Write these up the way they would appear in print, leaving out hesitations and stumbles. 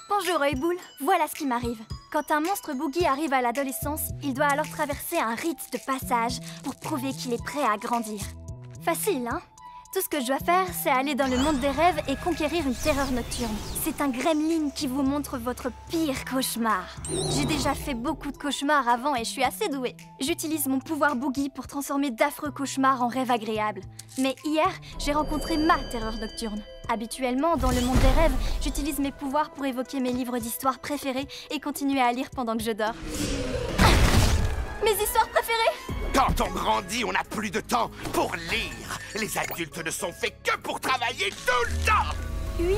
Bonjour Œil-Boule, voilà ce qui m'arrive. Quand un monstre Boogie arrive à l'adolescence, il doit alors traverser un rite de passage pour prouver qu'il est prêt à grandir. Facile, hein? Tout ce que je dois faire, c'est aller dans le monde des rêves et conquérir une terreur nocturne. C'est un gremlin qui vous montre votre pire cauchemar. J'ai déjà fait beaucoup de cauchemars avant et je suis assez douée. J'utilise mon pouvoir Boogie pour transformer d'affreux cauchemars en rêves agréables. Mais hier, j'ai rencontré ma terreur nocturne. Habituellement, dans le monde des rêves, j'utilise mes pouvoirs pour évoquer mes livres d'histoire préférés et continuer à lire pendant que je dors. Ah! Mes histoires préférées? Quand on grandit, on n'a plus de temps pour lire. Les adultes ne sont faits que pour travailler tout le temps. 8000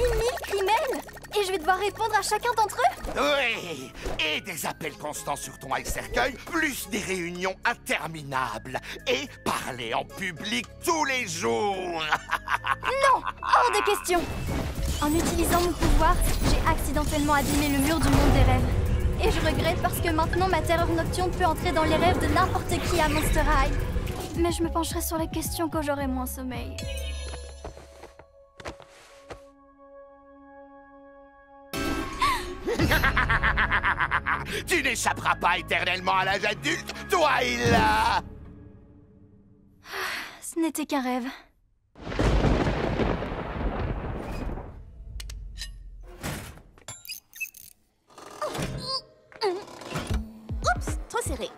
emails? Et je vais devoir répondre à chacun d'entre eux? Oui, et des appels constants sur ton iCercueil, plus des réunions interminables. Et parler en public tous les jours. Non, hors de question. En utilisant mon pouvoir, j'ai accidentellement abîmé le mur du monde des rêves. Et je regrette parce que maintenant ma terreur nocturne peut entrer dans les rêves de n'importe qui à Monster High. Mais je me pencherai sur la question quand j'aurai moins sommeil. Tu n'échapperas pas éternellement à l'âge adulte, toi et là. Ce n'était qu'un rêve. Oups, trop serré.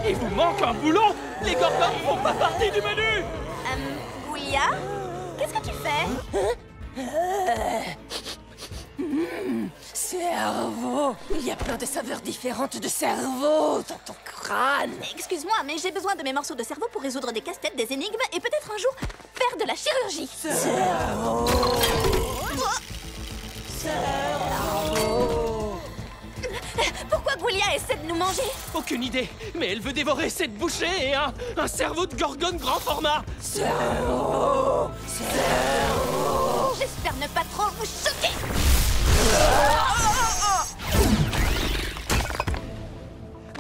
Il vous manque un boulon? Les Gorgons font pas partie du menu! Goulia, qu'est-ce que tu fais? Cerveau! Il y a plein de saveurs différentes de cerveau dans ton crâne! Excuse-moi, mais j'ai besoin de mes morceaux de cerveau pour résoudre des casse-têtes, des énigmes et peut-être un jour faire de la chirurgie. Cerveau! Cerveau! Pourquoi Goulia essaie de nous manger? Aucune idée, mais elle veut dévorer cette bouchée et un cerveau de Gorgone grand format! Cerveau! Cerveau! J'espère ne pas trop vous choquer.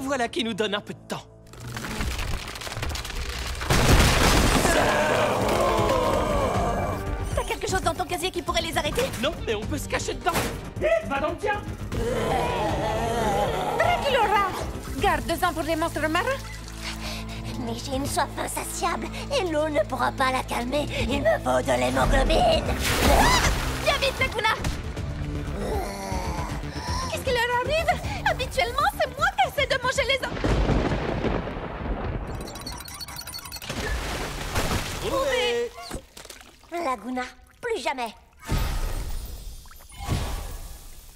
Voilà qui nous donne un peu de temps. T'as quelque chose dans ton casier qui pourrait les arrêter? Non, mais on peut se cacher dedans. Vite, va dans le tien. Draculaura! Garde-en pour les monstres marins? Mais j'ai une soif insatiable et l'eau ne pourra pas la calmer. Il me faut de l'hémoglobine. Viens vite, Laguna! Qu'est-ce qui leur arrive? Habituellement, c'est moi qui essaie de manger les hommes. Laguna, plus jamais.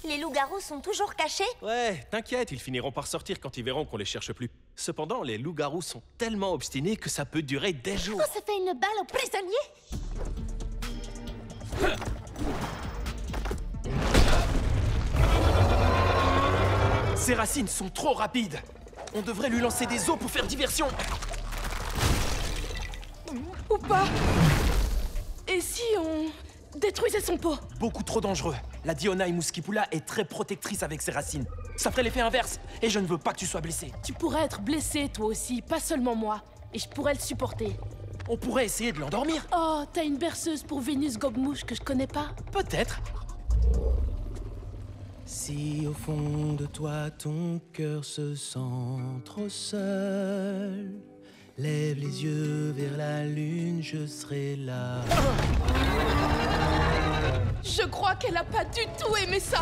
Les loups-garous sont toujours cachés? Ouais, t'inquiète, ils finiront par sortir quand ils verront qu'on les cherche plus. Cependant, les loups-garous sont tellement obstinés que ça peut durer des jours. On se fait une balle aux prisonniers? Ses racines sont trop rapides. On devrait lui lancer des os pour faire diversion. Ou pas? Et si on détruisait son pot? Beaucoup trop dangereux. La Dionai Muscipula est très protectrice avec ses racines. Ça ferait l'effet inverse, et je ne veux pas que tu sois blessé. Tu pourrais être blessé toi aussi, pas seulement moi. Et je pourrais le supporter. On pourrait essayer de l'endormir. Oh, t'as une berceuse pour Vénus Gobmouche que je connais pas? Peut-être. Si au fond de toi ton cœur se sent trop seul, lève les yeux vers la lune, je serai là. Je crois qu'elle a pas du tout aimé ça.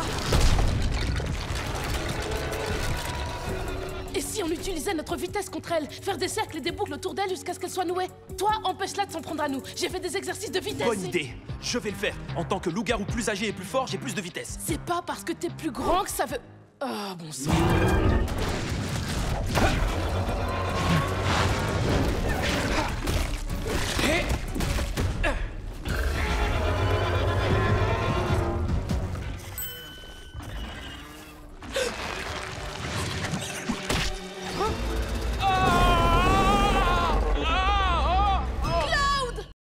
Et si on utilisait notre vitesse contre elle? Faire des cercles et des boucles autour d'elle jusqu'à ce qu'elle soit nouée? Toi, empêche-la de s'en prendre à nous. J'ai fait des exercices de vitesse. Bonne idée. Je vais le faire. En tant que loup-garou plus âgé et plus fort, j'ai plus de vitesse. C'est pas parce que t'es plus grand que ça veut... Ah, bon sang.